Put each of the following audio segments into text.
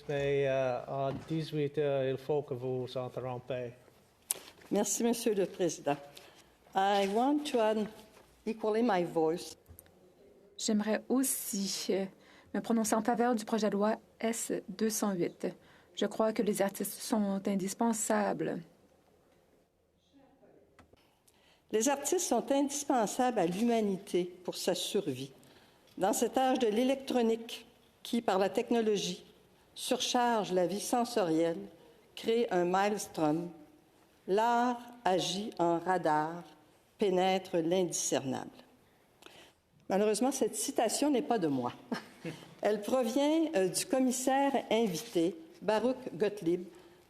Mais en 18, il faut que vous entrez en paix. Merci, Monsieur le Président. I want to add equally my voice. J'aimerais aussi me prononcer en faveur du projet de loi S-208. Je crois que les artistes sont indispensables. Les artistes sont indispensables à l'humanité pour sa survie. Dans cet âge de l'électronique qui, par la technologie, surcharge la vie sensorielle, crée un maelstrom, l'art agit en radar, pénètre l'indiscernable. Malheureusement, cette citation n'est pas de moi. Elle provient du commissaire invité, Baruch Gottlieb,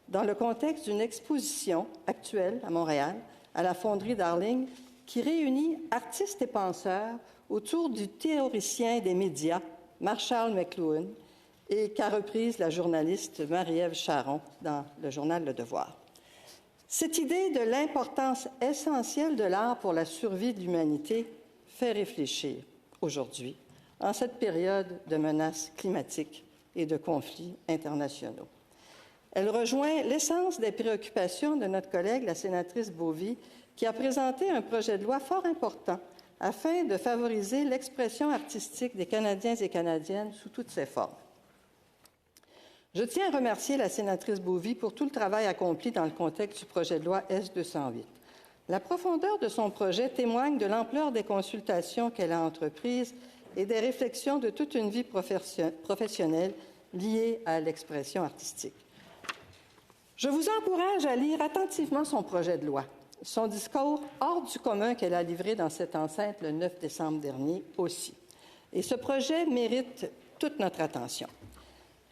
dans le contexte d'une exposition actuelle à Montréal, à la Fonderie Darling, qui réunit artistes et penseurs autour du théoricien des médias, Marshall McLuhan, et qu'a reprise la journaliste Marie-Ève Charon dans le journal Le Devoir. Cette idée de l'importance essentielle de l'art pour la survie de l'humanité fait réfléchir aujourd'hui, en cette période de menaces climatiques et de conflits internationaux. Elle rejoint l'essence des préoccupations de notre collègue, la sénatrice Bovie, qui a présenté un projet de loi fort important afin de favoriser l'expression artistique des Canadiens et Canadiennes sous toutes ses formes. Je tiens à remercier la sénatrice Bovie pour tout le travail accompli dans le contexte du projet de loi S-208. La profondeur de son projet témoigne de l'ampleur des consultations qu'elle a entreprises et des réflexions de toute une vie professionnelle liée à l'expression artistique. Je vous encourage à lire attentivement son projet de loi, son discours hors du commun qu'elle a livré dans cette enceinte le 9 décembre dernier aussi. Et ce projet mérite toute notre attention.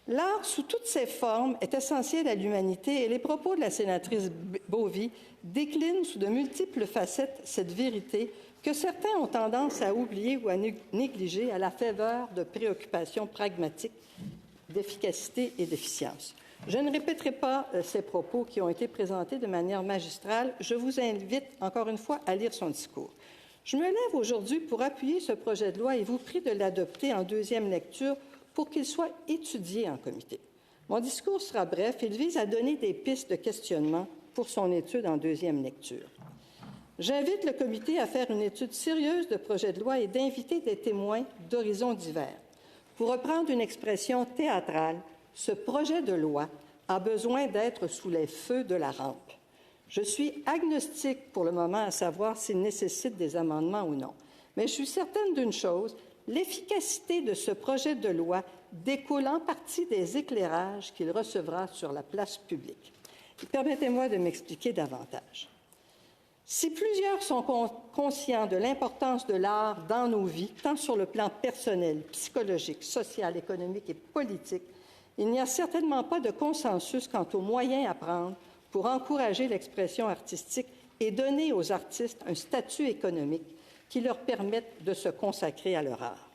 L'art, sous toutes ses formes, est essentiel à l'humanité et les propos de la sénatrice Bovie déclinent sous de multiples facettes cette vérité que certains ont tendance à oublier ou à négliger à la faveur de préoccupations pragmatiques d'efficacité et d'efficience. Je ne répéterai pas ces propos qui ont été présentés de manière magistrale. Je vous invite encore une fois à lire son discours. Je me lève aujourd'hui pour appuyer ce projet de loi et vous prie de l'adopter en deuxième lecture pour qu'il soit étudié en comité. Mon discours sera bref. Il vise à donner des pistes de questionnement pour son étude en deuxième lecture. J'invite le comité à faire une étude sérieuse de projet de loi et d'inviter des témoins d'horizons divers. Pour reprendre une expression théâtrale, ce projet de loi a besoin d'être sous les feux de la rampe. Je suis agnostique pour le moment à savoir s'il nécessite des amendements ou non. Mais je suis certaine d'une chose, l'efficacité de ce projet de loi découle en partie des éclairages qu'il recevra sur la place publique. Permettez-moi de m'expliquer davantage. Si plusieurs sont conscients de l'importance de l'art dans nos vies, tant sur le plan personnel, psychologique, social, économique et politique, il n'y a certainement pas de consensus quant aux moyens à prendre pour encourager l'expression artistique et donner aux artistes un statut économique qui leur permette de se consacrer à leur art.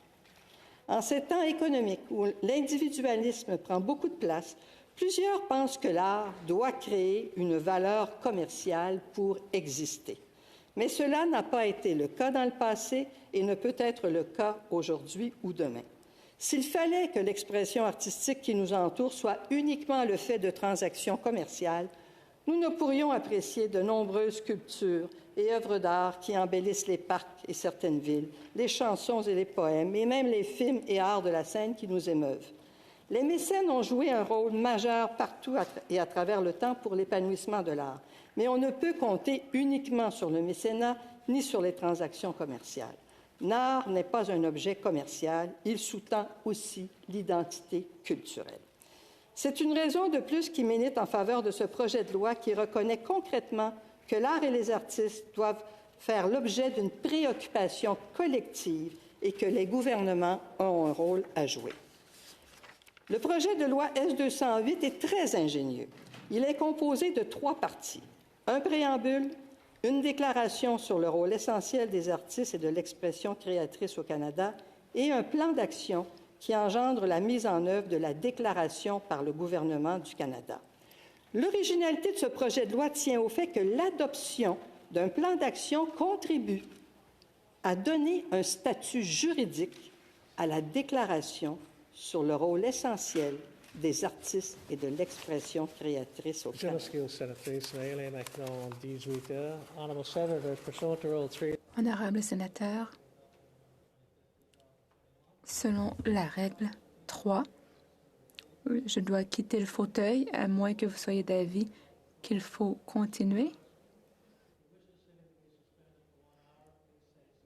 En ces temps économiques où l'individualisme prend beaucoup de place, plusieurs pensent que l'art doit créer une valeur commerciale pour exister. Mais cela n'a pas été le cas dans le passé et ne peut être le cas aujourd'hui ou demain. S'il fallait que l'expression artistique qui nous entoure soit uniquement le fait de transactions commerciales, nous ne pourrions apprécier de nombreuses sculptures et œuvres d'art qui embellissent les parcs et certaines villes, les chansons et les poèmes, et même les films et arts de la scène qui nous émeuvent. Les mécènes ont joué un rôle majeur partout et à travers le temps pour l'épanouissement de l'art, mais on ne peut compter uniquement sur le mécénat ni sur les transactions commerciales. L'art n'est pas un objet commercial, il sous-tend aussi l'identité culturelle. C'est une raison de plus qui milite en faveur de ce projet de loi qui reconnaît concrètement que l'art et les artistes doivent faire l'objet d'une préoccupation collective et que les gouvernements ont un rôle à jouer. Le projet de loi S-208 est très ingénieux. Il est composé de 3 parties. Un préambule, une déclaration sur le rôle essentiel des artistes et de l'expression créatrice au Canada et un plan d'action qui engendre la mise en œuvre de la déclaration par le gouvernement du Canada. L'originalité de ce projet de loi tient au fait que l'adoption d'un plan d'action contribue à donner un statut juridique à la Déclaration sur le rôle essentiel des artistes et de l'expression créatrice au Je Canada. m'excuse, sénatrice, mais il est maintenant 18 heures. Honorable Senator, pursuant to Rule 3. Honorable sénateur, selon la règle 3, je dois quitter le fauteuil à moins que vous soyez d'avis qu'il faut continuer.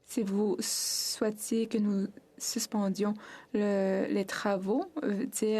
Si vous souhaitiez que nous suspendions les travaux, dire